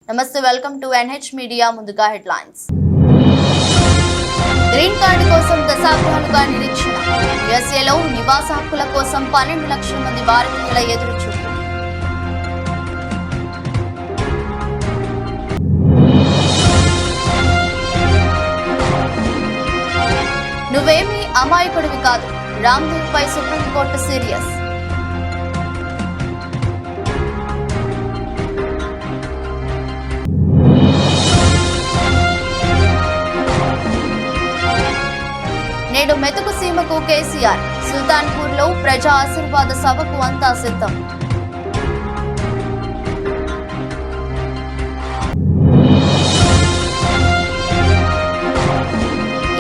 నమస్తే, welcome to NH media. ముందుగా headlines. Green card కోసం దశాబ్దాలుగా నిరీక్షణ. యుఎస్ఏలో నివాస హక్కుల కోసం 12 లక్షల మంది భారతీయుల ఎదురుచూపు. నువ్వేమీ అమాయకుడివి కాదు, రామ్దేవ్ పై సుప్రీంకోర్టు సీరియస్. నేడు మెతుకు సీమకు కేసీఆర్. సుల్తాన్పూర్ లో ప్రజా ఆశీర్వాద సభకు అంతా సిద్ధం.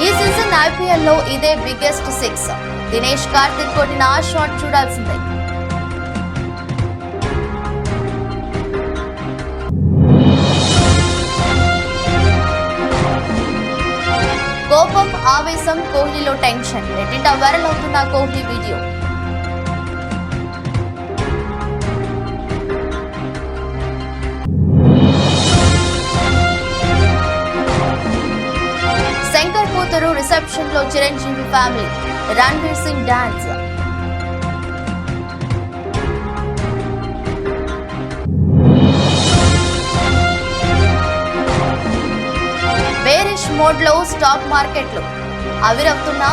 ఈ సీజన్ IPL లో ఇదే బిగ్గెస్ట్ 6. దినేష్ కార్తిక్ కొట్టిన ఆ షాట్ చూడాల్సిందే. కోపం, ఆవేశం, కోహ్లీలో టెన్షన్. నెట్టింట వైరల్ అవుతున్న కోహ్లీ వీడియో. శంకర్ కూతురు రిసెప్షన్ లో Chiranjeevi family. Ranveer Singh dance. Bearish mode లో స్టాక్ మార్కెట్లు. అవిరవుతున్న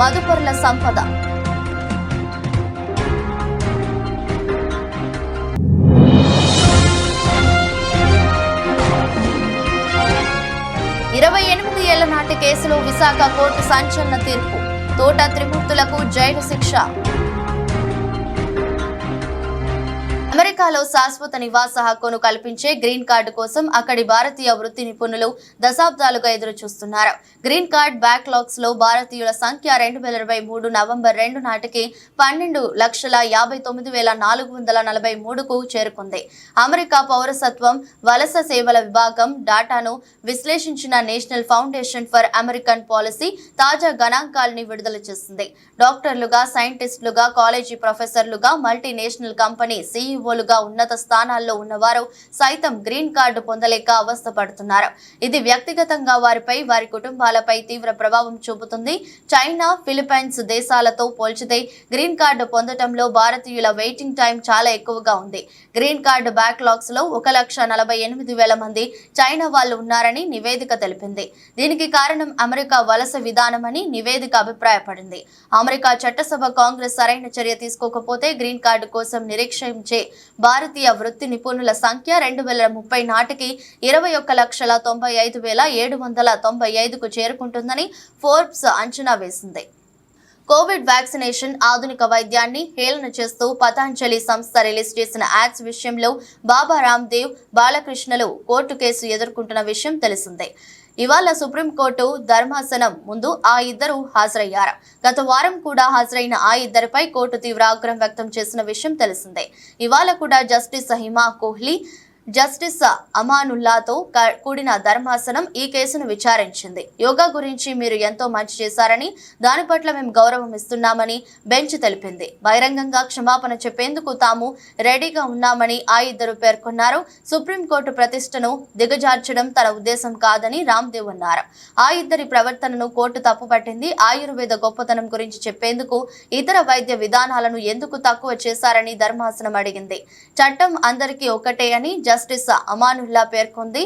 మదుపరుల సంపద. ఇరవై 28 ఏళ్ల నాటి కేసులో విశాఖ కోర్టు సంచలన తీర్పు. తోట త్రిమూర్తులకు జైలు శిక్ష. అమెరికాలో శాశ్వత నివాస హక్కును కల్పించే గ్రీన్ కార్డు కోసం అక్కడి భారతీయ వృత్తి నిపుణులు దశాబ్దాలుగా ఎదురు చూస్తున్నారు. గ్రీన్ కార్డ్ బ్యాక్లాగ్స్ లో భారతీయుల సంఖ్య 2023 నవంబర్ 2 నాటికి 12,59,443కు చేరుకుంది. అమెరికా పౌరసత్వం వలస సేవల విభాగం డాటాను విశ్లేషించిన national foundation for American policy తాజా గణాంకాలని విడుదల చేసింది. డాక్టర్లుగా, సైంటిస్టులుగా, కాలేజీ ప్రొఫెసర్లుగా, మల్టీనేషనల్ కంపెనీ లుగా ఉన్నత స్థానాల్లో ఉన్నవారు సైతం గ్రీన్ కార్డు పొందలేక అవస్థపడుతున్నారు. ఇది వ్యక్తిగతంగా వారిపై, వారి కుటుంబాలపై తీవ్ర ప్రభావం చూపుతుంది. చైనా, ఫిలిప్పైన్స్ దేశాలతో పోల్చితే గ్రీన్ కార్డు పొందటంలో భారతీయుల వెయిటింగ్ టైం చాలా ఎక్కువగా ఉంది. గ్రీన్ కార్డు బ్యాక్లాగ్స్ లో 1,48,000 మంది చైనా వాళ్ళు ఉన్నారని నివేదిక తెలిపింది. దీనికి కారణం అమెరికా వలస విధానమని నివేదిక అభిప్రాయపడింది. అమెరికా చట్టసభ కాంగ్రెస్ సరైన చర్య తీసుకోకపోతే గ్రీన్ కార్డు కోసం నిరీక్షించే భారతీయ వృత్తి నిపుణుల సంఖ్య 2030 నాటికి 21,95,795కు చేరుకుంటుందని ఫోర్బ్స్ అంచనా వేసింది. కోవిడ్ వ్యాక్సినేషన్ ఆధునిక వైద్యాన్ని హేళన చేస్తూ పతాంజలి సంస్థ రిలీజ్ చేసిన యాడ్స్ విషయంలో బాబా రామ్దేవ్, బాలకృష్ణలు కోర్టు కేసు ఎదుర్కొంటున్న విషయం తెలిసిందే. ఇవాళ సుప్రీంకోర్టు ధర్మాసనం ముందు ఆ ఇద్దరు హాజరయ్యారు. గత వారం కూడా హాజరైన ఆ ఇద్దరిపై కోర్టు తీవ్ర ఆగ్రహం వ్యక్తం చేసిన విషయం తెలిసిందే. ఇవాళ కూడా జస్టిస్ హిమా కోహ్లీ, జస్టిస్ అమానుల్లాతో కూడిన ధర్మాసనం ఈ కేసును విచారించింది. యోగా గురించి మీరు ఎంతో మంచి చేశారని, దాని పట్ల మేము గౌరవం ఇస్తున్నామని బెంచ్ తెలిపింది. బహిరంగంగా క్షమాపణ చెప్పేందుకు తాము రెడీగా ఉన్నామని ఆ ఇద్దరు పేర్కొన్నారు. సుప్రీంకోర్టు ప్రతిష్టను దిగజార్చడం తన ఉద్దేశం కాదని రామ్దేవ్ అన్నారు. ఆ ఇద్దరి ప్రవర్తనను కోర్టు తప్పుపట్టింది. ఆయుర్వేద గొప్పతనం గురించి చెప్పేందుకు ఇతర వైద్య విధానాలను ఎందుకు తక్కువ చేశారని ధర్మాసనం అడిగింది. చట్టం అందరికీ ఒకటే అని జస్టిస్ అమానుల్లా పేర్కొంది.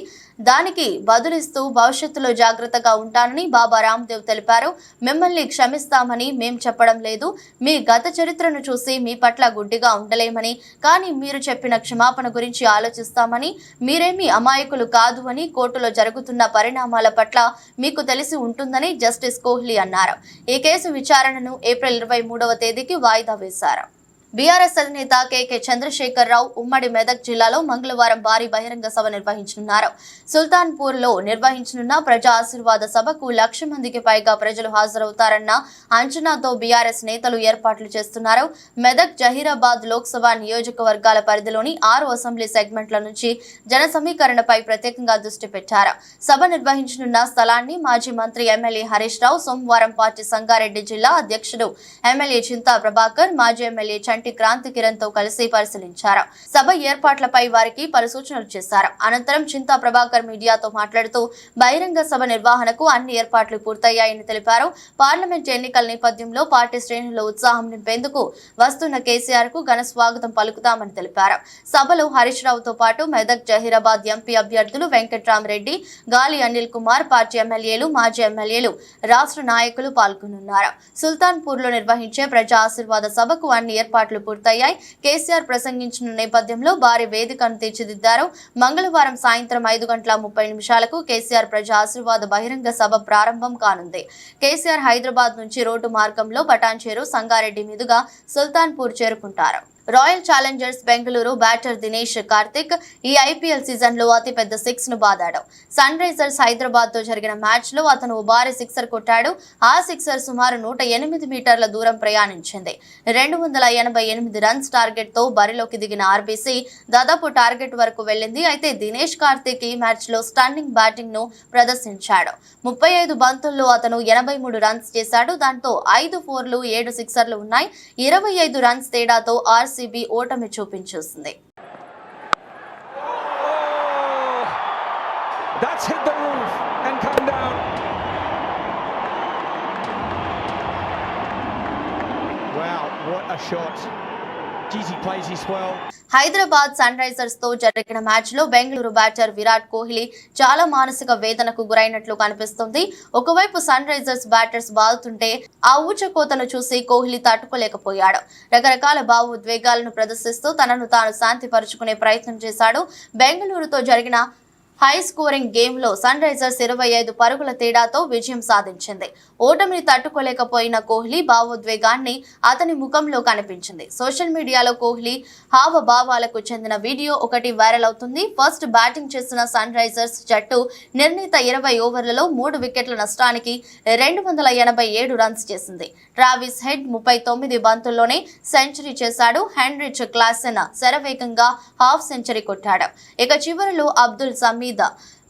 దానికి బదులిస్తూ భవిష్యత్తులో జాగ్రత్తగా ఉంటానని బాబా రామ్దేవ్ తెలిపారు. మిమ్మల్ని క్షమిస్తామని మేం చెప్పడం లేదు. మీ గత చరిత్రను చూసి మీ పట్ల గుడ్డిగా ఉండలేమని, కానీ మీరు చెప్పిన క్షమాపణ గురించి ఆలోచిస్తామని, మీరేమీ అమాయకులు కాదు అని, కోర్టులో జరుగుతున్న పరిణామాల పట్ల మీకు తెలిసి ఉంటుందని జస్టిస్ కోహ్లీ అన్నారు. ఈ కేసు విచారణను ఏప్రిల్ 23వ తేదీకి వాయిదా వేశారు. బీఆర్ఎస్ అధినేత కేకే చంద్రశేఖర్ రావు ఉమ్మడి మెదక్ జిల్లాలో మంగళవారం భారీ బహిరంగ సభ నిర్వహించనున్నారు. సుల్తాన్పూర్ లో నిర్వహించనున్న ప్రజా ఆశీర్వాద సభకు 1,00,000 మందికి పైగా ప్రజలు హాజరవుతారన్న అంచనాతో బీఆర్ఎస్ నేతలు ఏర్పాట్లు చేస్తున్నారు. మెదక్, జహీరాబాద్ లోక్సభ నియోజకవర్గాల పరిధిలోని 6 అసెంబ్లీ సెగ్మెంట్ల నుంచి జన సమీకరణపై ప్రత్యేకంగా దృష్టి పెట్టారు. సభ నిర్వహించనున్న స్థలాన్ని మాజీ మంత్రి ఎమ్మెల్యే హరీష్ రావు సోమవారం పార్టీ సంగారెడ్డి జిల్లా అధ్యక్షుడు ఎమ్మెల్యే చింతా ప్రభాకర్, మాజీ ఎమ్మెల్యే చంటి క్రాంతి కిరణ్ తో కలిసి పరిశీలించారు. సభ ఏర్పాట్లపై వారికి పలు సూచనలు చేశారు. అనంతరం చింతా ప్రభాకర్ మీడియాతో మాట్లాడుతూ బహిరంగ సభ నిర్వహణకు అన్ని ఏర్పాట్లు పూర్తయ్యాయని తెలిపారు. పార్లమెంట్ ఎన్నికల నేపథ్యంలో పార్టీ శ్రేణుల్లో ఉత్సాహం నింపేందుకు వస్తున్న కేసీఆర్ కు ఘన స్వాగతం పలుకుతామని తెలిపారు. సభలో హరీష్ రావుతో పాటు మెదక్ జహీరాబాద్ ఎంపీ అభ్యర్థులు వెంకట్రామరెడ్డి, గాలి అనిల్ కుమార్, పార్టీ ఎమ్మెల్యేలు, మాజీ ఎమ్మెల్యేలు, రాష్ట్ర నాయకులు పాల్గొనున్నారు. సుల్తాన్పూర్ లో నిర్వహించే ప్రజా ఆశీర్వాద సభకు అన్ని ఏర్పాట్లు పూర్తయ్యాయి. కేసీఆర్ ప్రసంగించిన నేపథ్యంలో భారీ వేదికను తీర్చిదిద్దారు. మంగళవారం సాయంత్రం 5:30 కేసీఆర్ ప్రజా ఆశీర్వాద బహిరంగ సభ ప్రారంభం కానుంది. కేసీఆర్ హైదరాబాద్ నుంచి రోడ్డు మార్గంలో పటాన్చేరు, సంగారెడ్డి మీదుగా సుల్తాన్పూర్ చేరుకుంటారు. Royal Challengers Bengaluru batter Dinesh Karthik ఈ ఐపీఎల్ సీజన్ లో అతిపెద్ద సిక్స్ ను బాదాడు. సన్ రైజర్స్ హైదరాబాద్ తో జరిగిన మ్యాచ్ లో అతను భారీ సిక్సర్ కొట్టాడు. ఆ సిక్సర్ సుమారు 108 మీటర్ల దూరం ప్రయాణించింది. 288 రన్స్ టార్గెట్ తో బరిలోకి దిగిన ఆర్బీసీ దాదాపు టార్గెట్ వరకు వెళ్లింది. అయితే దినేష్ కార్తిక్ ఈ మ్యాచ్ లో స్టన్నింగ్ బ్యాటింగ్ ను ప్రదర్శించాడు. 35 బంతుల్లో అతను 83 రన్స్ చేశాడు. దాంతో 5 4లు 7 సిక్సర్లు ఉన్నాయి. 25 రన్స్ తేడాతో ఆర్సీబీ ఓటమి చూపించేసింది. హైదరాబాద్ సన్ రైజర్స్ తో జరిగిన మ్యాచ్ లో బెంగళూరు బ్యాటర్ విరాట్ కోహ్లీ చాలా మానసిక వేదనకు గురైనట్లు కనిపిస్తుంది. ఒకవైపు సన్ రైజర్స్ బ్యాటర్స్ బాదుతుంటే ఆ ఊచకోతను చూసి కోహ్లీ తట్టుకోలేకపోయాడు. రకరకాల భావోద్వేగాలను ప్రదర్శిస్తూ తనను తాను శాంతిపరుచుకునే ప్రయత్నం చేశాడు. బెంగళూరుతో జరిగిన హై స్కోరింగ్ గేమ్ లో సన్ రైజర్స్ 25 పరుగుల తేడాతో విజయం సాధించింది. ఓటమిని తట్టుకోలేకపోయిన కోహ్లీ భావోద్వేగాన్ని అతని ముఖంలో కనిపించింది. సోషల్ మీడియాలో కోహ్లీ హావభావాలకు చెందిన వీడియో ఒకటి వైరల్ అవుతుంది. ఫస్ట్ బ్యాటింగ్ చేసిన సన్ రైజర్స్ జట్టు నిర్ణీత 20 ఓవర్లలో 3 వికెట్ల నష్టానికి 287 రన్స్ చేసింది. ట్రావిస్ హెడ్ 39 బంతుల్లోనే సెంచరీ చేశాడు. హెన్రిచ్ క్లాసెన్ శరవేగంగా హాఫ్ సెంచరీ కొట్టాడు. ఇక చివరిలో అబ్దుల్ సమీద్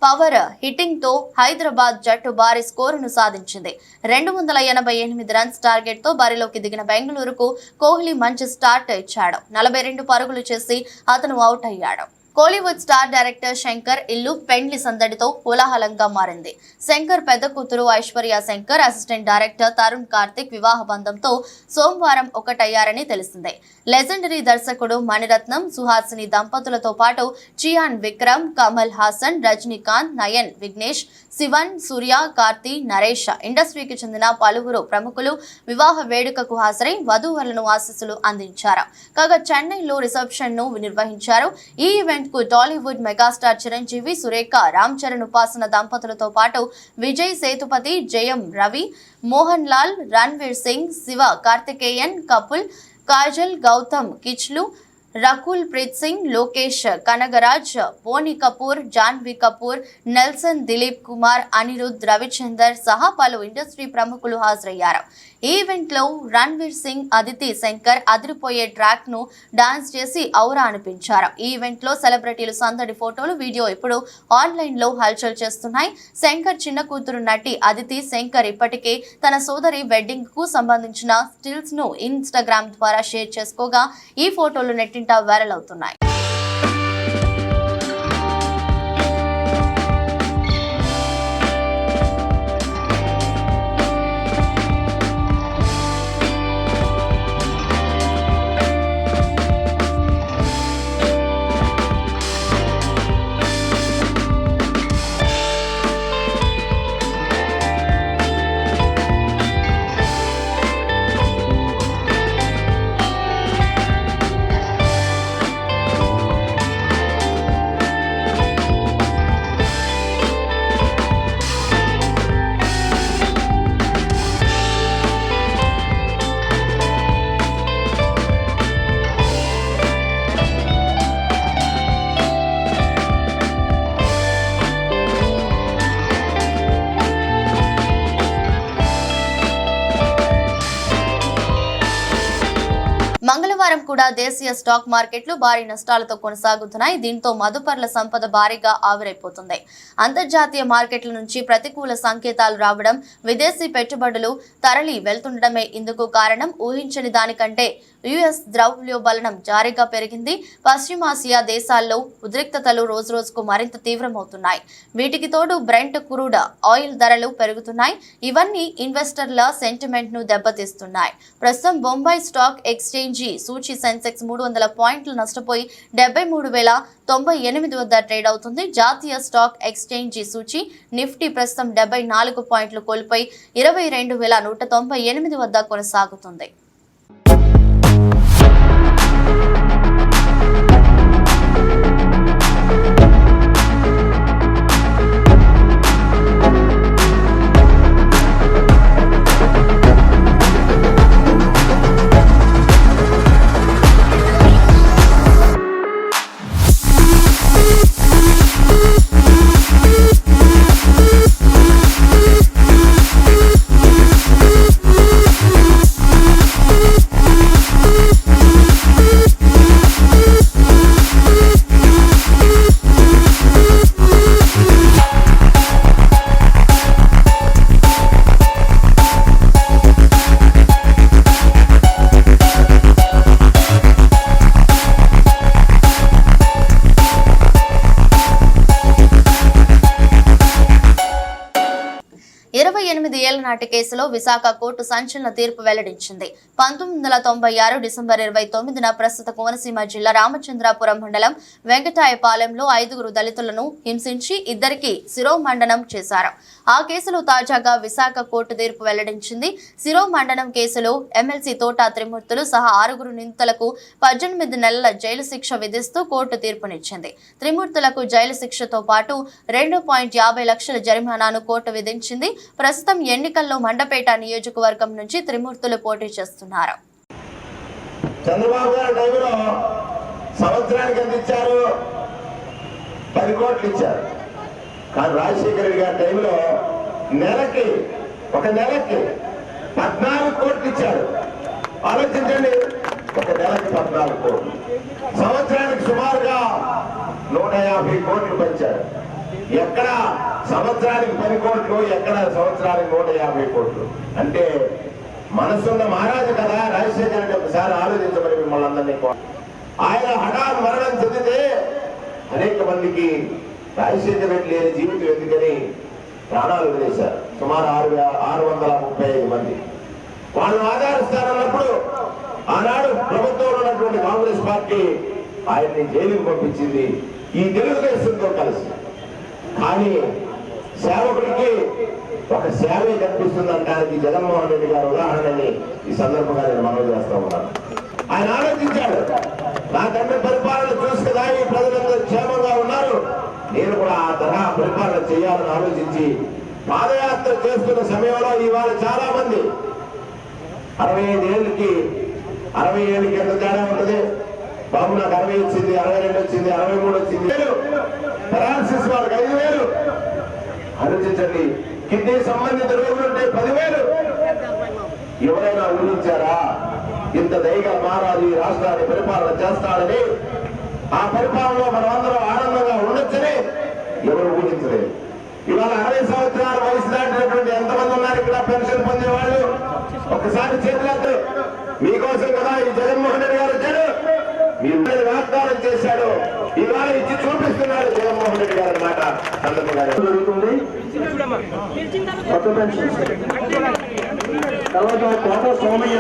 పవర్ హిట్టింగ్ తో హైదరాబాద్ జట్టు భారీ స్కోరును సాధించింది. 288 రన్స్ టార్గెట్ తో బరిలోకి దిగిన బెంగళూరుకు కోహ్లీ మంచి స్టార్ట్ ఇచ్చాడు. 42 పరుగులు చేసి అతను అవుట్ అయ్యాడు. కోలీవుడ్ స్టార్ డైరెక్టర్ శంకర్ ఇల్లు పెండ్లి సందడితో కోలాహలంగా మారింది. శంకర్ పెద్ద కూతురు ఐశ్వర్య శంకర్, అసిస్టెంట్ డైరెక్టర్ తరుణ్ కార్తిక్ వివాహ బంధంతో సోమవారం ఒకటయ్యారని తెలిసిందే. లెజెండరీ దర్శకుడు మణిరత్నం, సుహాసిని దంపతులతో పాటు చియాన్ విక్రమ్, కమల్ హాసన్, రజనీకాంత్, నయన్, విఘ్నేష్, శివన్, సూర్య, కార్తీ, నరేష్, ఇండస్ట్రీకి చెందిన పలువురు ప్రముఖులు వివాహ వేడుకకు హాజరై వధూవరులను ఆశీస్సులు అందించారు. కాగా చెన్నైలో రిసెప్షన్ ను నిర్వహించారు. ఈ ఈవెంట్ కు టాలీవుడ్ మెగాస్టార్ చిరంజీవి, సురేఖ, రామ్ చరణ్ ఉపాసన దంపతులతో పాటు విజయ్ సేతుపతి, జయం రవి, మోహన్ లాల్, రణ్వీర్ సింగ్, శివ కార్తికేయన్ కపుల్, కాజల్, గౌతమ్ కిచ్లు, రకుల్ ప్రీత్ సింగ్, లోకేష్ కనగరాజ్, బోని కపూర్, జాన్వీ కపూర్, నెల్సన్, దిలీప్ కుమార్, అనిరుద్, రవిచందర్ సహా పలు ఇండస్ట్రీ ప్రముఖులు హాజరయ్యారు. ఈ ఈవెంట్ లో రణ్వీర్ సింగ్, అదితి శంకర్ అదిరిపోయే ట్రాక్ ను డాన్స్ చేసి ఔరా అనిపించారు. ఈ ఈవెంట్ లో సెలబ్రిటీలు సందడి ఫోటోలు, వీడియో ఇప్పుడు ఆన్లైన్ లో హల్చల్ చేస్తున్నాయి. శంకర్ చిన్న కూతురు నటి అదితి శంకర్ ఇప్పటికే తన సోదరి వెడ్డింగ్ కు సంబంధించిన స్టిల్స్ ను ఇన్స్టాగ్రామ్ ద్వారా షేర్ చేసుకోగా ఈ ఫోటోలు నెట్టింట వైరల్ అవుతున్నాయి. కూడా దేశీయ స్టాక్ మార్కెట్లు భారీ నష్టాలతో కొనసాగుతున్నాయి. దీంతో మదుపర్ల సంపద భారీగా ఆవిరైపోతుంది. అంతర్జాతీయ మార్కెట్ల నుంచి ప్రతికూల సంకేతాలు రావడం, విదేశీ పెట్టుబడులు తరలి వెళ్తుండడమే ఇందుకు కారణం. ఊహించని దానికంటే యుఎస్ ద్రవ్యోల్బణం జారీగా పెరిగింది. పశ్చిమాసియా దేశాల్లో ఉద్రిక్తతలు రోజురోజుకు మరింత తీవ్రమవుతున్నాయి. వీటికి తోడు బ్రెంట్ క్రూడ్ ఆయిల్ ధరలు పెరుగుతున్నాయి. ఇవన్నీ ఇన్వెస్టర్ల సెంటిమెంట్ ను దెబ్బతీస్తున్నాయి. ప్రస్తుతం బొంబాయి స్టాక్ ఎక్స్చేంజి సూచీ సెన్సెక్స్ 300 పాయింట్లు నష్టపోయి 73,098 వద్ద ట్రేడ్ అవుతుంది. జాతీయ స్టాక్ ఎక్స్చేంజి సూచీ నిఫ్టీ ప్రస్తుతం 74 పాయింట్లు కోల్పోయి 22,198 వద్ద కొనసాగుతుంది. ఏళ్ల నాటి కేసులో విశాఖ కోర్టు సంచలన తీర్పు వెల్లడించింది. 1996 డిసెంబర్ 29న ప్రస్తుత కోనసీమ జిల్లా రామచంద్రాపురం మండలం వెంకటాయపాలెంలో 5 దళితులను హింసించి ఇద్దరికి శిరోమండనం చేశారు. ఆ కేసులో తాజాగా విశాఖ కోర్టు తీర్పు వెల్లడించింది. శిరోమండనం కేసులో ఎమ్మెల్సీ తోట త్రిమూర్తులు సహా 6 నిందితులకు 18 నెలల జైలు శిక్ష విధిస్తూ కోర్టు తీర్పునిచ్చింది. త్రిమూర్తులకు జైలు శిక్షతో పాటు 2.50 లక్షల జరిమానాను కోర్టు విధించింది. ప్రస్తుతం ఎన్నికల్లో మండపేట నియోజకవర్గం నుంచి త్రిమూర్తులు పోటీ చేస్తున్నారు. చంద్రబాబు గారి టైంలో సంవత్సరానికి ఎంత ఇచ్చారు? 10 కోట్లు ఇచ్చారు. కానీ రాజశేఖర రెడ్డి గారి టైంలో ఒక నెలకి 14 కోట్లు ఇచ్చారు. ఆలోచించండి, ఒక నెలకి 14 కోట్లు, సంవత్సరానికి సుమారుగా 150 కోట్లు పెంచారు. ఎక్కడ సంవత్సరానికి 10 కోట్లు, ఎక్కడ సంవత్సరానికి 150 కోట్లు. అంటే మనసున్న మహారాజు కదా రాజశేఖర రెడ్డి. ఒకసారి ఆలోచించమని మిమ్మల్ని అందరినీ. ఆయన హఠాత్ మరణం చెందితే అనేక మందికి రాజశేఖర రెడ్డి లేని జీవితం ఎందుకని ప్రాణాలు వదిలేశారు. సుమారు 635 మంది. వాళ్ళు ఆధారిస్తారన్నప్పుడు ఆనాడు ప్రభుత్వంలో ఉన్నటువంటి కాంగ్రెస్ పార్టీ ఆయన్ని జైలుకు పంపించింది ఈ తెలుగుదేశంతో కలిసి. కానీ సేవకుడికి ఒక సేవే కనిపిస్తుంది అనడానికి జగన్మోహన్ రెడ్డి గారు ఉదాహరణని ఈ సందర్భంగా నేను మనవి చేస్తా ఉన్నాను. ఆయన ఆలోచించాడు, నా తండ్రి పరిపాలన చూసి కదా ఈ ప్రజలందరూ క్షేమంగా ఉన్నారు, నేను కూడా ఆ తరహా పరిపాలన చేయాలని ఆలోచించి పాదయాత్ర చేస్తున్న సమయంలో ఇవాళ చాలా మంది 65 ఏళ్ళకి 60 ఏళ్ళకి ఎంత తేడా ఉంటుంది? బాబు నాకు 60 వచ్చింది, 62 వచ్చింది, 63 వచ్చింది, పెరాలసిస్ వాళ్ళకి 5,000. ఆలోచించండి, కిడ్నీ సంబంధిత రోగులుంటే 10,000. ఎవరైనా ఊహించారా ఇంత దయగా మహారాజు ఈ రాష్ట్రాన్ని పరిపాలన చేస్తాడని? ఆ పరిపాలనలో మనమందరం ఆనందంగా ఉండొచ్చని ఎవరు ఊహించలేదు. ఇవాళ 60 సంవత్సరాల వయసు దాటినటువంటి ఎంతమంది ఉన్నారు ఇక్కడ పెన్షన్ పొందేవాళ్ళు? ఒకసారి చేతులెత్తి. మీకోసం కదా ఈ జగన్మోహన్ రెడ్డి గారు వచ్చాడు, మీరు వాగ్దానం చేశాడు, ఇవాళ ఇచ్చి చూపిస్తున్నాడు జగన్మోహన్ రెడ్డి గారి మాట. సందర్భంగా జరుగుతుంది కొత్త పెన్షన్. తర్వాత కోట సోమయ్య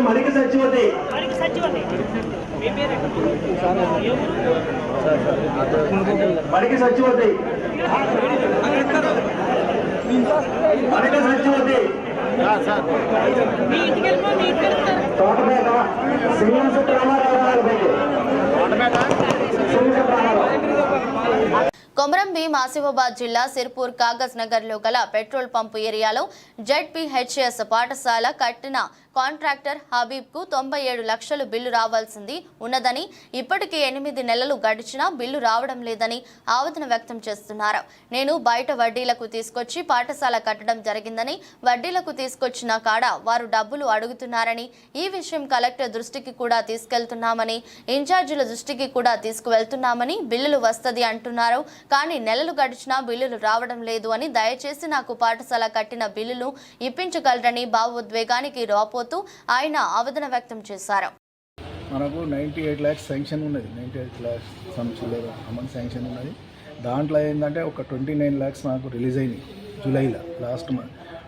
మణికి సచివతి, మణికి సచివతి, మణికి సచివతి, తోటపేట శ్రీనివాస రామారావు గారు. కొమరంభీం ఆసిఫాబాద్ జిల్లా సిర్పూర్ కాగజ్ నగర్ లో గల పెట్రోల్ పంపు ఏరియాలో జెడ్పీహెచ్ఎస్ పాఠశాల కట్టిన కాంట్రాక్టర్ హబీబ్కు 97 లక్షలు బిల్లు రావాల్సింది ఉన్నదని, ఇప్పటికీ 8 నెలలు గడిచినా బిల్లు రావడం లేదని ఆవేదన వ్యక్తం చేస్తున్నారు. నేను బయట వడ్డీలకు తీసుకొచ్చి పాఠశాల కట్టడం జరిగిందని, వడ్డీలకు తీసుకొచ్చిన కాడ వారు డబ్బులు అడుగుతున్నారని, ఈ విషయం కలెక్టర్ దృష్టికి కూడా తీసుకెళ్తున్నామని, ఇన్ఛార్జీల దృష్టికి కూడా తీసుకువెళ్తున్నామని, బిల్లులు వస్తది అంటున్నారు. కానీ నెలలు గడిచినా బిల్లులు రావడం లేదు అని, దయచేసి నాకు పాఠశాల కట్టిన బిల్లులు ఇప్పించగలరని భావోద్వేగానికి రాపోతూ ఆయన ఆవేదన వ్యక్తం చేశారు. మనకు 98 lakhs శాంక్షన్ ఉన్నది. 98 lakhs అమౌంట్ శాంక్షన్ ఉన్నది. దాంట్లో ఏంటంటే ఒక 29 lakhs నాకు రిలీజ్ అయింది జూలైలో, లాస్ట్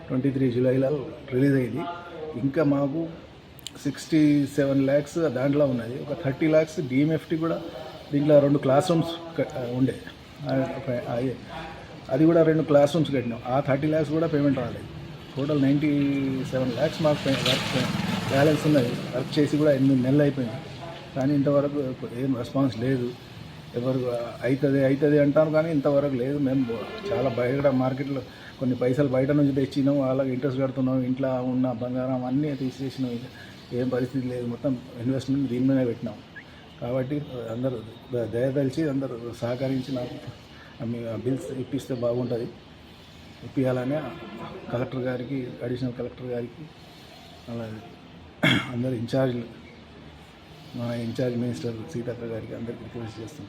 23 జూలైలో రిలీజ్ అయింది. ఇంకా మాకు 67 lakhs దాంట్లో ఉన్నది. ఒక 30 lakhs డిఎంఎఫ్టీ కూడా, దీంట్లో 2 క్లాస్ రూమ్స్ ఉండే, అది కూడా 2 క్లాస్ రూమ్స్ కట్టినాం. ఆ 30 lakhs కూడా పేమెంట్ రాలేదు. టోటల్ 97 lakhs మాకు వర్క్ బ్యాలెన్స్ ఉన్నది. వర్క్ చేసి కూడా 8 నెలలు అయిపోయింది, కానీ ఇంతవరకు ఏం రెస్పాన్స్ లేదు. ఎవరు అవుతుంది అంటాను, కానీ ఇంతవరకు లేదు. మేము చాలా బయట మార్కెట్లో కొన్ని పైసలు బయట నుంచి తెచ్చినాం, వాళ్ళకి ఇంట్రెస్ట్ కడుతున్నాం, ఇంట్లో ఉన్న బంగారం అన్నీ తీసేసినాం. ఏం పరిస్థితి లేదు, మొత్తం ఇన్వెస్ట్మెంట్ దీని మీదనే పెట్టినాం. కాబట్టి అందరూ దయదలిచి అందరూ సహకరించి నాకు బిల్స్ ఇప్పిస్తే బాగుంటుంది. ఇప్పించాలనే కలెక్టర్ గారికి, అడిషనల్ కలెక్టర్ గారికి, అలాగే అందరు ఇన్ఛార్జ్లు, మన ఇన్ఛార్జ్ మినిస్టర్ సీతక్క గారికి అందరికీ రిక్వెస్ట్ చేస్తాం.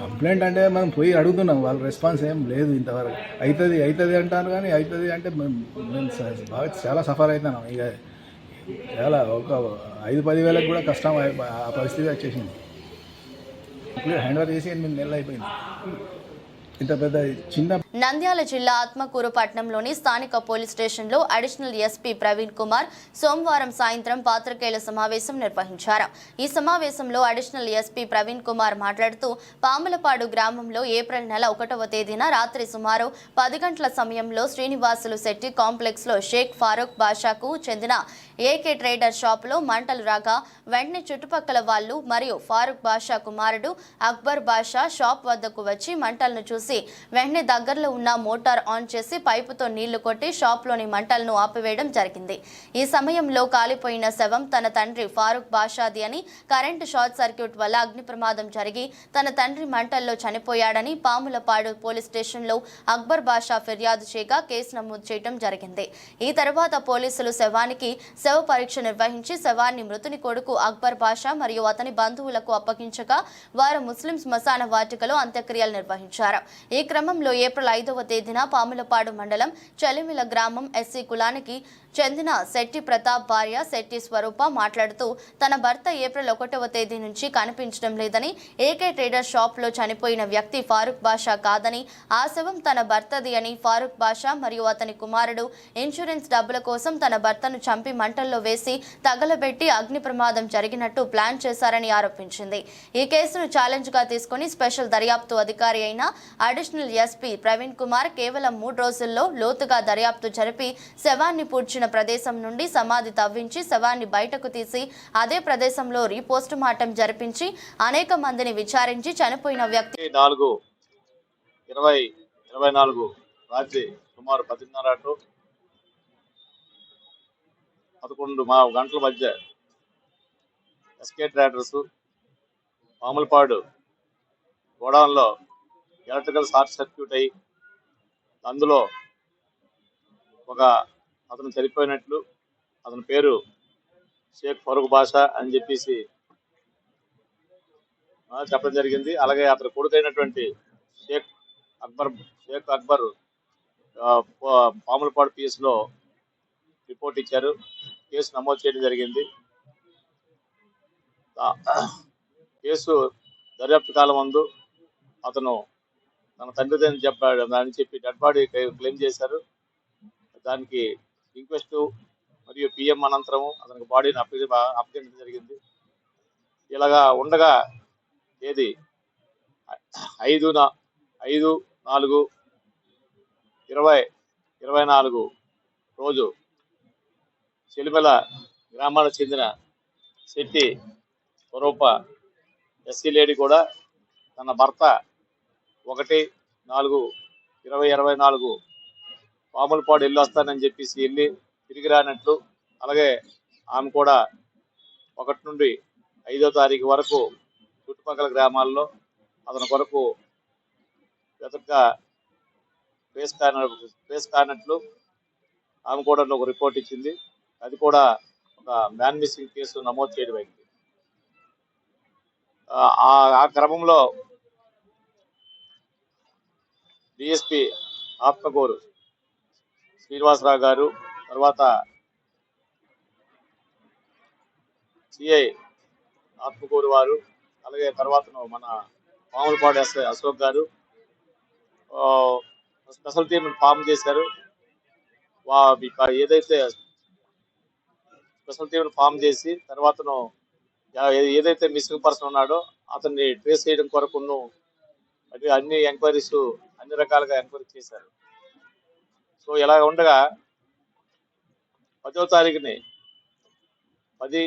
కంప్లైంట్ అంటే మనం పోయి అడుగుతున్నాం, వాళ్ళ రెస్పాన్స్ ఏం లేదు ఇంతవరకు. అవుతుంది అంటారు, కానీ అవుతుంది అంటే మేము బాగా చాలా సఫర్ అవుతున్నాం. ఇక చాలా ఒక 5-10 వేలకు కూడా కష్టం ఆ పరిస్థితి వచ్చేసింది. ఇప్పుడు హ్యాండ్ ఓవర్ చేసి 8 నెలలు అయిపోయింది. ఇంత పెద్ద చిన్న నంద్యాల జిల్లా ఆత్మకూరు పట్టణంలోని స్థానిక పోలీస్ స్టేషన్లో అడిషనల్ ఎస్పీ ప్రవీణ్ కుమార్ సోమవారం సాయంత్రం పాత్రికేయుల సమావేశం నిర్వహించారు. ఈ సమావేశంలో అడిషనల్ ఎస్పీ ప్రవీణ్ కుమార్ మాట్లాడుతూ, పాములపాడు గ్రామంలో ఏప్రిల్ నెల 1వ తేదీన రాత్రి సుమారు 10 గంటల సమయంలో శ్రీనివాసులు శెట్టి కాంప్లెక్స్ లో షేక్ ఫారూక్ బాషాకు చెందిన ఏకే ట్రేడర్ షాపులో మంటలు రాగా, వెంటనే చుట్టుపక్కల వాళ్లు మరియు ఫారూక్ బాషా కుమారుడు అక్బర్ బాషా షాప్ వద్దకు వచ్చి మంటలను చూసి వెంటనే దగ్గరలో ఉన్న మోటార్ ఆన్ చేసి పైపుతో నీళ్లు కొట్టి షాప్లోని మంటలను ఆపివేయడం జరిగింది. ఈ సమయంలో కాలిపోయిన శవం తన తండ్రి ఫారూక్ బాషాది అని, కరెంటు షార్ట్ సర్క్యూట్ వల్ల అగ్ని ప్రమాదం జరిగి తన తండ్రి మంటల్లో చనిపోయాడని పాములపాడు పోలీస్ స్టేషన్లో అక్బర్ బాషా ఫిర్యాదు చేయగా కేసు నమోదు చేయడం జరిగింది. ఈ తర్వాత పోలీసులు శవానికి శవ పరీక్ష నిర్వహించి శవాన్ని మృతుని కొడుకు అక్బర్ బాషా మరియు అతని బంధువులకు అప్పగించగా వారు ముస్లిం శ్మశాన వాటికలో అంత్యక్రియలు నిర్వహించారు. ఈ క్రమంలో ఏప్రిల్ 5వ తేదీన పాములపాడు మండలం చలిమిల గ్రామం ఎస్సీ కులానికి చెందిన శెట్టి ప్రతాప్ భార్య శెట్టి స్వరూప మాట్లాడుతూ, తన భర్త ఏప్రిల్ 1వ తేదీ నుంచి కనిపించడం లేదని, ఏకే ట్రేడర్ షాప్ లో చనిపోయిన వ్యక్తి ఫారూక్ బాషా కాదని, ఆ శవం తన భర్తది అని, ఫారూక్ బాషా మరియు అతని కుమారుడు ఇన్సూరెన్స్ డబ్బుల కోసం తన భర్తను చంపి మంటల్లో వేసి తగలబెట్టి అగ్ని ప్రమాదం జరిగినట్టు ప్లాన్ చేశారని ఆరోపించింది. ఈ కేసును ఛాలెంజ్ గా తీసుకుని స్పెషల్ దర్యాప్తు అధికారి అయిన అడిషనల్ ఎస్పీ ప్రవీణ్ కుమార్ కేవలం 3 రోజుల్లో లోతుగా దర్యాప్తు జరిపి శవాన్ని పూడ్చిన ప్రదేశం నుండి సమాధి తవ్వించి శవాన్ని బయటకు తీసి అదే ప్రదేశంలో రీపోస్ట్ మార్టం జరిపించి అనేక మందిని విచారించి చనిపోయిన వ్యక్తి 4/20/24 రాత్రి సుమారు 10:30 టు 11 గంటల మధ్య ఎస్కే ట్రేడర్స్ పాములపాడు గోడౌన్లో ఎలక్ట్రికల్ షార్ట్ సర్క్యూట్ అయ్యి అందులో ఒక అతను చనిపోయినట్లు, అతని పేరు షేక్ ఫరూక్ బాషా అని చెప్పేసి చెప్పడం జరిగింది. అలాగే అతని కొడుకైనటువంటి షేక్ అక్బర్ పాములపాడు పిఎస్లో రిపోర్ట్ ఇచ్చారు. కేసు నమోదు చేయడం జరిగింది. కేసు దర్యాప్తు కాలం ముందు అతను తన తండ్రిదని చెప్పాడు అని చెప్పి డెడ్ బాడీ క్లెయిమ్ చేశారు. దానికి ఇంక్వెస్ట్ మరియు పిఎం అనంతరం అతనికి బాడీని అప్పగించడం జరిగింది. ఇలాగా ఉండగా తేదీ 5/4/2024 రోజు చెలిమెల గ్రామానికి చెందిన శెట్టి స్వరూప ఎస్సీ లేడీ కూడా తన భర్త 1/4/2024 పాములపాడు వెళ్ళి వస్తానని చెప్పేసి వెళ్ళి తిరిగి రానట్లు, అలాగే ఆమె కూడా 1 నుండి 5వ తారీఖు వరకు చుట్టుపక్కల గ్రామాల్లో అతని కొరకు వెతకగా ఫేస్ కానట్లు ఆమె కూడా ఒక రిపోర్ట్ ఇచ్చింది. అది కూడా ఒక మ్యాన్ మిస్సింగ్ కేసు నమోదు చేయడం అయింది. ఆ క్రమంలో డిఎస్పి ఆత్మకూరు శ్రీనివాసరావు గారు, తర్వాత సిఐ ఆత్మకూరు వారు, అలాగే తర్వాత మన మామూలుపాడు SI Ashok garu special team form చేశారు. ఏదైతే స్పెషల్ టీం ఫామ్ చేసి తర్వాతను ఏదైతే మిస్సింగ్ పర్సన్ ఉన్నాడో అతన్ని ట్రేస్ చేయడం కొరకు అన్ని ఎంక్వైరీస్ అన్ని రకాలుగా ఎంక్వైరీ చేశారు. సో ఇలా ఉండగా 10వ తారీఖుని 10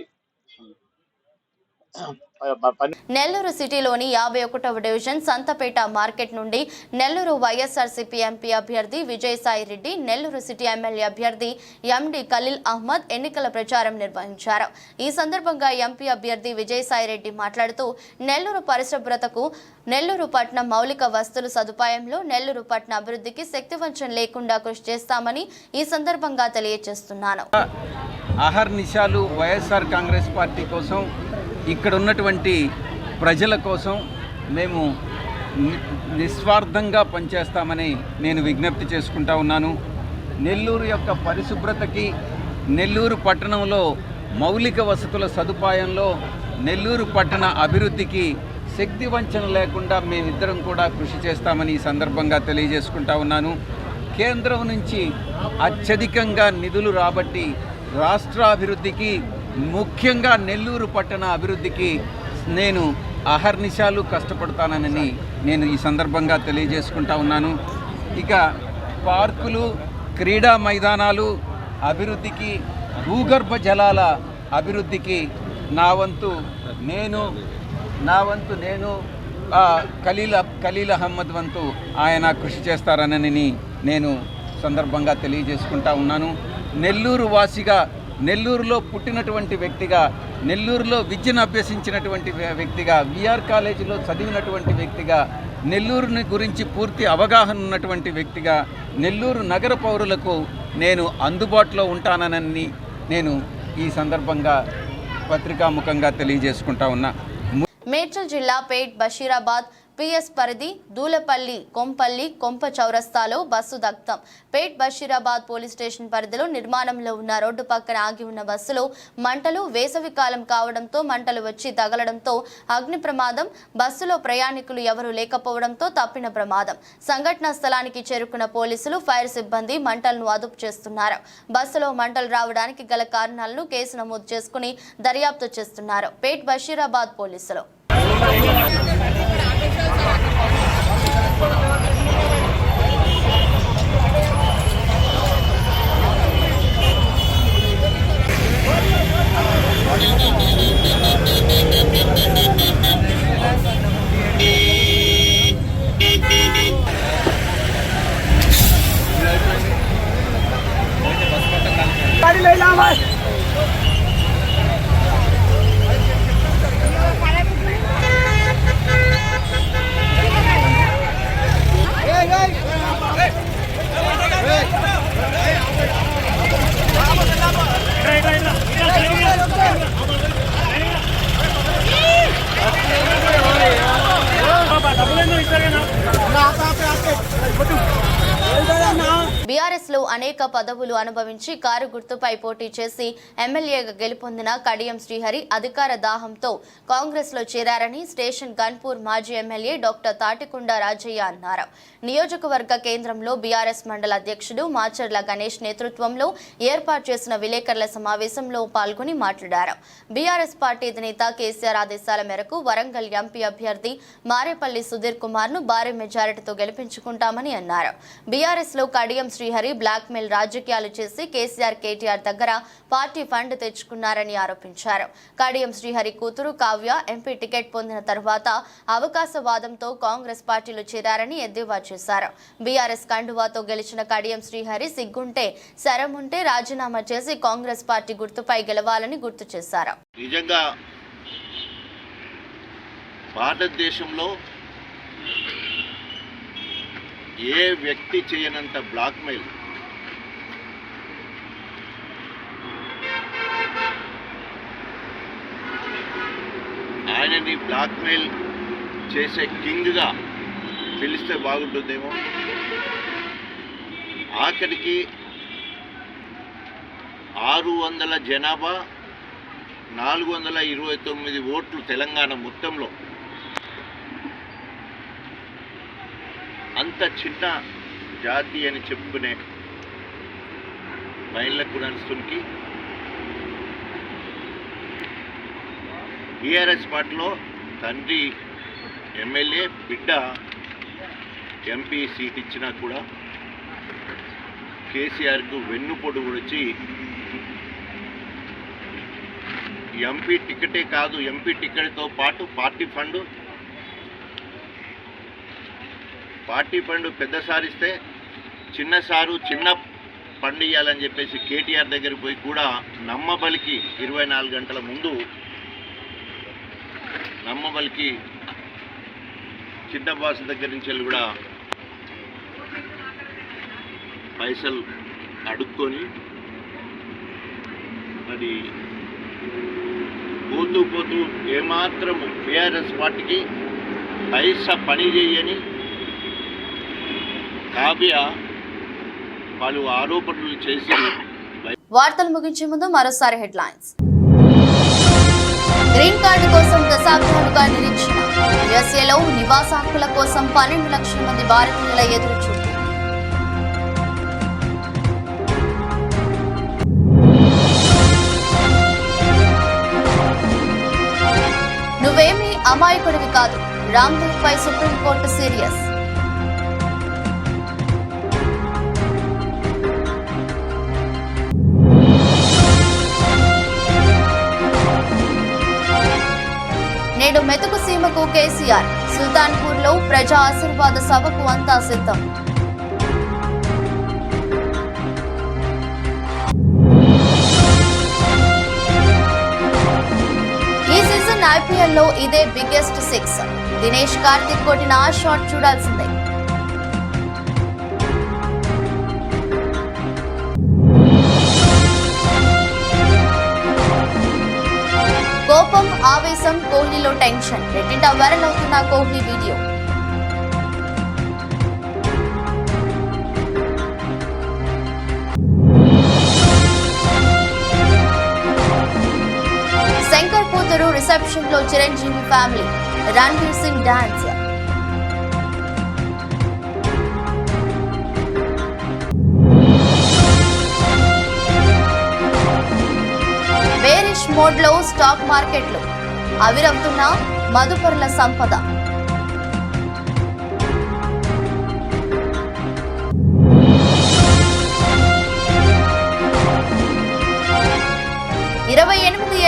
నెల్లూరు సిటీలోని 51వ డివిజన్ సంతపేట మార్కెట్ నుండి నెల్లూరు వైఎస్ఆర్సీపీ ఎంపీ అభ్యర్థి విజయసాయి రెడ్డి, నెల్లూరు సిటీ ఎమ్మెల్యే అభ్యర్థి ఎండి ఖలీల్ అహ్మద్ ఎన్నికల ప్రచారం నిర్వహించారు. ఈ సందర్భంగా ఎంపీ అభ్యర్థి విజయసాయి రెడ్డి మాట్లాడుతూ నెల్లూరు పరిశుభ్రతకు, నెల్లూరు పట్టణ మౌలిక వస్తువుల సదుపాయంలో నెల్లూరు పట్టణ అభివృద్ధికి శక్తివంచన లేకుండా కృషి చేస్తామని ఈ సందర్భంగా తెలియజేస్తున్నాను. అహర్నిశాలు వైఎస్ఆర్ కాంగ్రెస్ పార్టీ కోసం, ఇక్కడ ఉన్నటువంటి ప్రజల కోసం మేము నిస్వార్థంగా పనిచేస్తామని నేను విజ్ఞప్తి చేసుకుంటా ఉన్నాను. నెల్లూరు యొక్క పరిశుభ్రతకి, నెల్లూరు పట్టణంలో మౌలిక వసతుల సదుపాయంలో, నెల్లూరు పట్టణ అభివృద్ధికి శక్తి వంచన లేకుండా మేమిద్దరం కూడా కృషి చేస్తామని ఈ సందర్భంగా తెలియజేసుకుంటా ఉన్నాను. కేంద్రం నుంచి అత్యధికంగా నిధులు రాబట్టి రాష్ట్ర అభివృద్ధికి, ముఖ్యంగా నెల్లూరు పట్టణ అభివృద్ధికి నేను అహర్నిశాలు కష్టపడతానని నేను ఈ సందర్భంగా తెలియజేసుకుంటా ఉన్నాను. ఇక పార్కులు, క్రీడా మైదానాలు అభివృద్ధికి, భూగర్భ జలాల అభివృద్ధికి నా వంతు నేను ఖలీల్ అహ్మద్ వంతు ఆయన కృషి చేస్తారనని నేను సందర్భంగా తెలియజేసుకుంటా ఉన్నాను. నెల్లూరు వాసిగా, నెల్లూరులో పుట్టినటువంటి వ్యక్తిగా, నెల్లూరులో విద్యను అభ్యసించినటువంటి వ్యక్తిగా, విఆర్ కాలేజీలో చదివినటువంటి వ్యక్తిగా, నెల్లూరుని గురించి పూర్తి అవగాహన ఉన్నటువంటి వ్యక్తిగా, నెల్లూరు నగర పౌరులకు నేను అందుబాటులో ఉంటానని నేను ఈ సందర్భంగా పత్రికాముఖంగా తెలియజేసుకుంటా ఉన్నా. మేడ్చల్ జిల్లా పేట్ బషీరాబాద్ పిఎస్ పరిధి దూలపల్లి కొంపల్లి కొంప చౌరస్తాలో బస్సు దగ్ధం. పేట్ బషీరాబాద్ పోలీస్ స్టేషన్ పరిధిలో నిర్మాణంలో ఉన్న రోడ్డు పక్కన ఆగి ఉన్న బస్సులో మంటలు, వేసవి కాలం కావడంతో మంటలు వచ్చి తగలడంతో అగ్ని ప్రమాదం. బస్సులో ప్రయాణికులు ఎవరూ లేకపోవడంతో తప్పిన ప్రమాదం. సంఘటనా స్థలానికి చేరుకున్న పోలీసులు, ఫైర్ సిబ్బంది మంటలను అదుపు చేస్తున్నారు. బస్సులో మంటలు రావడానికి గల కారణాలను కేసు నమోదు చేసుకుని దర్యాప్తు చేస్తున్నారు పేట్ బషీరాబాద్ పోలీసులు. బీఆర్ఎస్ లో అనేక పదవులు అనుభవించి కారు గుర్తుపై పోటీ చేసి ఎమ్మెల్యేగా గెలుపొందిన కడియం శ్రీహరి అధికార దాహంతో కాంగ్రెస్ లో చేరారని స్టేషన్ గన్పూర్ మాజీ ఎమ్మెల్యే డాక్టర్ తాటికొండ రాజయ్య అన్నారు. నియోజకవర్గ కేంద్రంలో బీఆర్ఎస్ మండల అధ్యక్షుడు మాచర్ల గణేష్ నేతృత్వంలో ఏర్పాటు చేసిన విలేకరుల సమావేశంలో పాల్గొని మాట్లాడారు. బీఆర్ఎస్ పార్టీ అధినేత కేసీఆర్ ఆదేశాల మేరకు వరంగల్ ఎంపీ అభ్యర్థి మారేపల్లి సుధీర్ కుమార్ ను భారీ మెజారిటీతో గెలిపించుకుంటామని అన్నారు. బీఆర్ఎస్ లో కడియం శ్రీహరి బ్లాక్మెయిల్ రాజకీయాలు చేసి కేటీఆర్ దగ్గర పార్టీ ఫండ్ తెచ్చుకున్నారని ఆరోపించారు. కడియం శ్రీహరి కూతురు కావ్య ఎంపీ టికెట్ పొందిన తర్వాత అవకాశవాదంతో కాంగ్రెస్ పార్టీలో చేరారని ఎద్దేవా చేశారు. బీఆర్ఎస్ కండువాతో గెలిచిన కడియం శ్రీహరి సిగ్గుంటే శరముంటే రాజీనామా చేసి కాంగ్రెస్ పార్టీ గుర్తుపై గెలవాలని గుర్తు చేశారు. నిజంగా భారతదేశంలో ఏ వ్యక్తి చేయనంత బ్లాక్మెయిల్ ఆయనని బ్లాక్మెయిల్ చేసే కింగ్గా పిలిస్తే బాగుంటుందేమో. ఆఖరికి 600 జనాభా 429 ఓట్లు తెలంగాణ మొత్తంలో. అంత చిన్న జాతి అని చెప్పుకునే మైళ్ళ కుణస్తునికి టీఆర్ఎస్ పార్టీలో తండ్రి ఎమ్మెల్యే, బిడ్డ ఎంపీ సీట్ ఇచ్చినా కూడా కేసీఆర్కు వెన్నుపోటు వచ్చి ఎంపీ టికెటే కాదు, ఎంపీ టికెట్తో పాటు పార్టీ ఫండ్ పెద్ద సారిస్తే చిన్న ఫండ్ ఇవ్వాలని చెప్పేసి కేటీఆర్ దగ్గరికి పోయి కూడా నమ్మబలికి 24 గంటల ముందు చిన్న బాస్ దగ్గర నుంచి వెళ్ళి కూడా పైసలు అడుక్కొని మరి పోతూ ఏమాత్రము బీఆర్ఎస్ పార్టీకి పైసా పని చేయని కావ్య వాళ్ళు ఆరోపణలు చేసి. వార్తలు ముగించే ముందు మరోసారి హెడ్లైన్స్. గ్రీన్ కార్డు కోసం దశాబ్దాలుగా నిరీక్షణ. యుఎస్ఏలో నివాస హక్కుల కోసం 12 లక్షల మంది భారతీయుల ఎదురుచూపు. నువ్వేమీ అమాయకుడివి కాదు, రామ్దేవ్ పై సుప్రీంకోర్టు సీరియస్. నేడు మెతుకు సీమకు కేసీఆర్. సుల్తాన్పూర్లో ప్రజా ఆశీర్వాద సభకు అంతా సిద్ధం. ఈ సీజన్ ఐపీఎల్లో ఇదే బిగ్గెస్ట్ 6. దినేష్ కార్తిక్ కొట్టిన ఆ షాట్ చూడాల్సిందే. కోపం, ఆవేశం, కోహ్లీలో టెన్షన్. రెట్టింట వైరల్ అవుతున్న కోహ్లీ వీడియో. శంకర్ కూతురు రిసెప్షన్ లో Chiranjeevi family. Ranveer Singh dance. Bearish mode లో స్టాక్ మార్కెట్లు. అవిరవుతున్న మదుపరుల సంపద.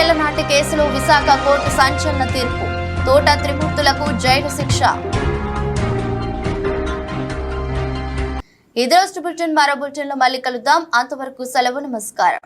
ఏళ్ల నాటి కేసులో విశాఖ కోర్టు సంచలన తీర్పు. తోట త్రిమూర్తులకు జైలు శిక్ష. ఇదే రోజు బులెటిన్. మరో బులెటిన్ లో మళ్ళీ కలుద్దాం. అంతవరకు సెలవు. నమస్కారం.